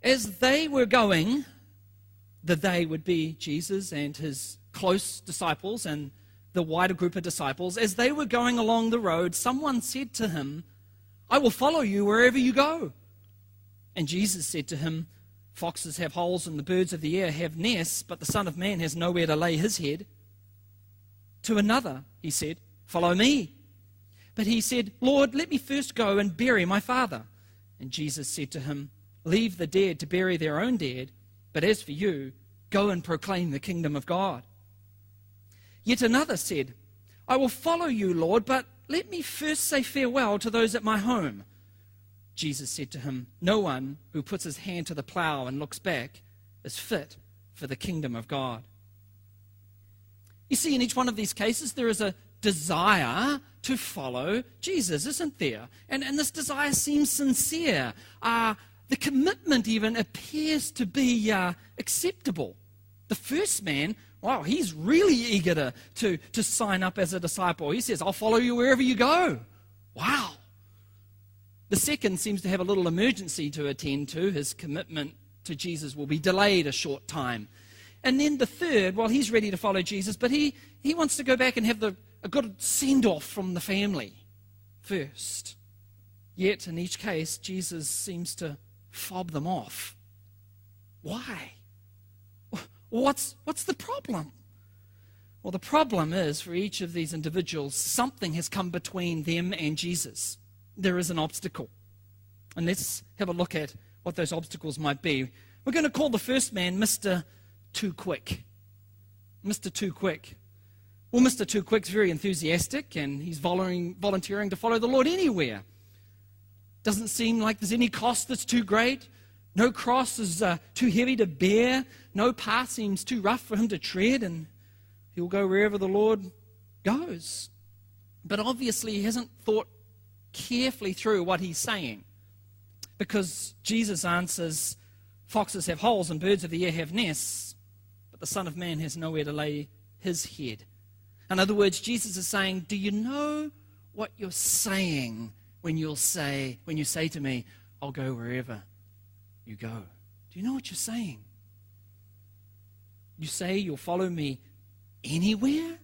as they were going, the they would be Jesus and his close disciples and the wider group of disciples. As they were going along the road, someone said to him, "I will follow you wherever you go." And Jesus said to him, "Foxes have holes and the birds of the air have nests, but the Son of Man has nowhere to lay his head." To another, he said, "Follow me." But he said, "Lord, let me first go and bury my father." And Jesus said to him, "Leave the dead to bury their own dead, but as for you, go and proclaim the kingdom of God." Yet another said, "I will follow you, Lord, but let me first say farewell to those at my home." Jesus said to him, "No one who puts his hand to the plow and looks back is fit for the kingdom of God." You see, in each one of these cases, there is a desire to follow Jesus, isn't there? And this desire seems sincere. The commitment even appears to be acceptable. The first man, wow, he's really eager to sign up as a disciple. He says, "I'll follow you wherever you go." Wow. The second seems to have a little emergency to attend to. His commitment to Jesus will be delayed a short time. And then the third, well, he's ready to follow Jesus, but he wants to go back and have a good send-off from the family first. Yet, in each case, Jesus seems to fob them off. Why? What's the problem? Well, the problem is, for each of these individuals, something has come between them and Jesus. There is an obstacle. And let's have a look at what those obstacles might be. We're going to call the first man Mr. Too Quick. Mr. Too Quick. Well, Mr. Too Quick's very enthusiastic, and he's volunteering to follow the Lord anywhere. Doesn't seem like there's any cost that's too great. No cross is too heavy to bear. No path seems too rough for him to tread, and he'll go wherever the Lord goes. But obviously he hasn't thought carefully through what he's saying, because Jesus answers, "Foxes have holes and birds of the air have nests, but the Son of Man has nowhere to lay his head." In other words, Jesus is saying, do you know what you're saying when you say to me, "I'll go wherever you go"? Do you know what you're saying? You say you'll follow me anywhere?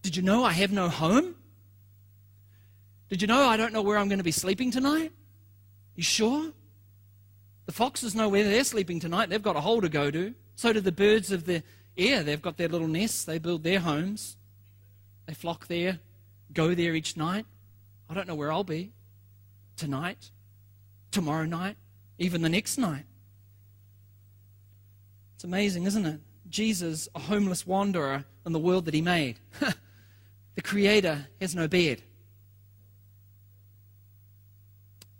Did you know I have no home? Did you know I don't know where I'm going to be sleeping tonight? You sure? The foxes know where they're sleeping tonight. They've got a hole to go to. So do the birds of the air. They've got their little nests. They build their homes. They flock there, go there each night. I don't know where I'll be tonight, tomorrow night, even the next night. It's amazing, isn't it? Jesus, a homeless wanderer in the world that he made. The Creator has no bed.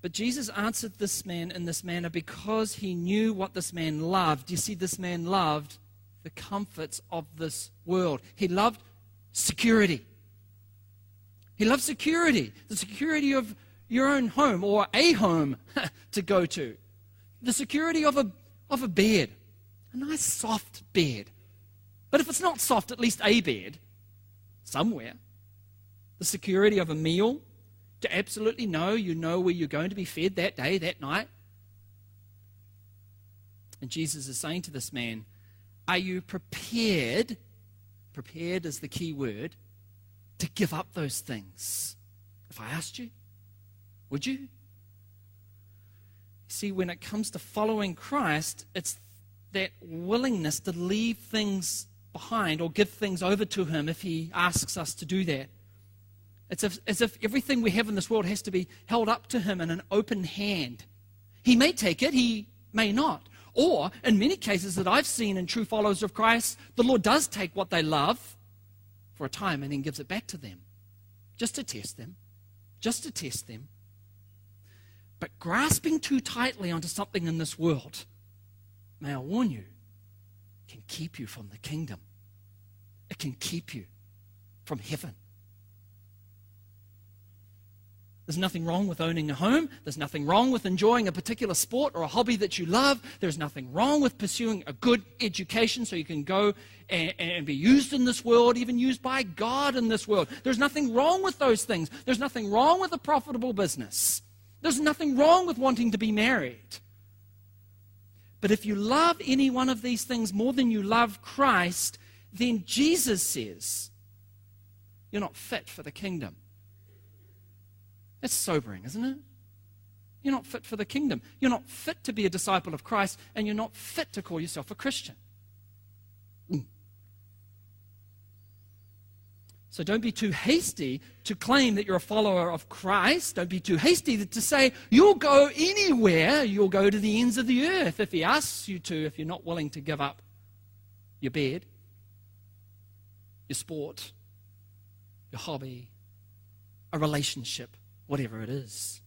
But Jesus answered this man in this manner because he knew what this man loved. You see, this man loved the comforts of this world. He loved security. He loved security. The security of your own home, or a home to go to. The security of a bed. A nice soft bed. But if it's not soft, at least a bed somewhere. The security of a meal, to absolutely know you know where you're going to be fed that day, that night. And Jesus is saying to this man, are you prepared? Prepared is the key word, to give up those things. If I asked you, would you? See, when it comes to following Christ, it's that willingness to leave things behind or give things over to him if he asks us to do that. It's as if everything we have in this world has to be held up to him in an open hand. He may take it, he may not. Or, in many cases that I've seen in true followers of Christ, the Lord does take what they love for a time and then gives it back to them. Just to test them. Just to test them. But grasping too tightly onto something in this world, may I warn you, can keep you from the kingdom. It can keep you from heaven. There's nothing wrong with owning a home. There's nothing wrong with enjoying a particular sport or a hobby that you love. There's nothing wrong with pursuing a good education so you can go and be used in this world, even used by God in this world. There's nothing wrong with those things. There's nothing wrong with a profitable business. There's nothing wrong with wanting to be married. But if you love any one of these things more than you love Christ, then Jesus says, you're not fit for the kingdom. That's sobering, isn't it? You're not fit for the kingdom. You're not fit to be a disciple of Christ, and you're not fit to call yourself a Christian. So don't be too hasty to claim that you're a follower of Christ. Don't be too hasty to say you'll go anywhere. You'll go to the ends of the earth if he asks you to, if you're not willing to give up your bed, your sport, your hobby, a relationship, whatever it is.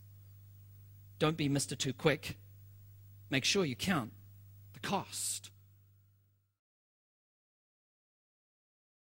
Don't be Mr. Too Quick. Make sure you count the cost.